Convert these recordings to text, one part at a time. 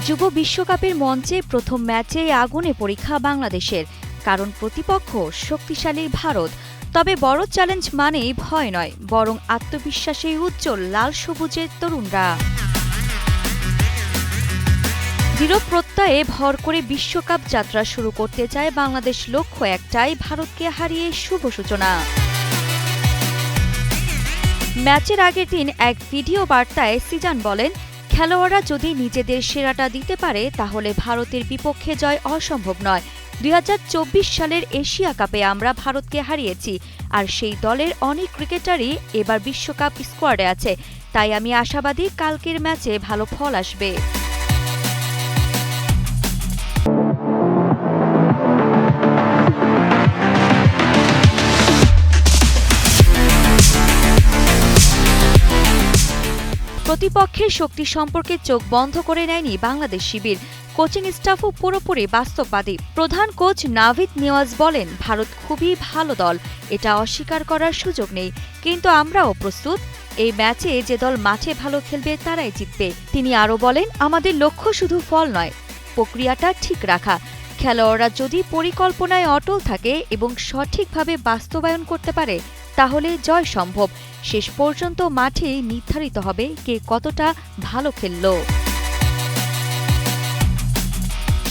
যুব বিশ্বকাপের মঞ্চে প্রথম ম্যাচে আগুনে পরীক্ষা বাংলাদেশের, কারণ প্রতিপক্ষ শক্তিশালী ভারত। তবে বড় চ্যালেঞ্জ মানেই ভয় নয়, বরং আত্মবিশ্বাসে উজ্জ্বল লাল সবুজের তরুণরা। দৃঢ় প্রত্যয়ে ভর করে বিশ্বকাপ যাত্রা শুরু করতে চায় বাংলাদেশ। লক্ষ্য একটাই, ভারতকে হারিয়ে শুভ সূচনা। ম্যাচের আগের দিন এক ভিডিও বার্তায় সিজান বলেন, খেলোয়াড়রা যদি নিজেদের সেরাটা দিতে পারে তাহলে ভারতের বিপক্ষে জয় অসম্ভব নয়। ২০২৪ সালের এশিয়া কাপে আমরা ভারতকে হারিয়েছি, আর সেই দলের অনেক ক্রিকেটারই এবার বিশ্বকাপ স্কোয়াডে আছে। তাই আমি আশাবাদী কালকের ম্যাচে ভালো ফল আসবে। প্রতিপক্ষের শক্তি সম্পর্কে চোখ বন্ধ করে নেয়নি বাংলাদেশ শিবির। কোচিং স্টাফও পুরোপুরি বাস্তববাদী। প্রধান কোচ নাভিদ নিওয়াজ বলেন, ভারত খুবই ভালো দল, এটা অস্বীকার করার সুযোগ নেই, কিন্তু আমরাও প্রস্তুত। এই ম্যাচে যে দল মাঠে ভালো খেলবে তারাই জিতবে। তিনি আরও বলেন, আমাদের লক্ষ্য শুধু ফল নয়, প্রক্রিয়াটা ঠিক রাখা। খেলোয়াড়রা যদি পরিকল্পনায় অটল থাকে এবং সঠিকভাবে বাস্তবায়ন করতে পারে তাহলে জয় সম্ভব। শেষ পর্যন্ত মাঠেই নির্ধারিত হবে কে কতটা ভালো খেলল।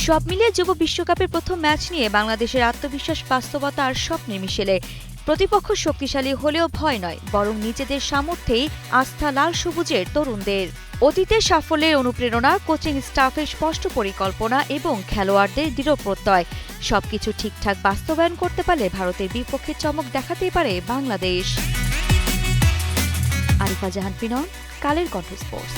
সব মিলিয়ে যুব বিশ্বকাপের প্রথম ম্যাচ নিয়ে বাংলাদেশের আত্মবিশ্বাস বাস্তবতা আর স্বপ্নের মিশেলে। প্রতিপক্ষ শক্তিশালী হলেও ভয় নয়, বরং নিজেদের সামর্থ্যেই আস্থা লাল সবুজের তরুণদের। অতীতের সাফল্যের অনুপ্রেরণা, কোচিং স্টাফের স্পষ্ট পরিকল্পনা এবং খেলোয়াড়দের দৃঢ় প্রত্যয়, সবকিছু ঠিকঠাক বাস্তবায়ন করতে পারলে ভারতের বিপক্ষে চমক দেখাতেই পারে বাংলাদেশ। আরিফা জাহান পিনন, কালের কণ্ঠ স্পোর্টস।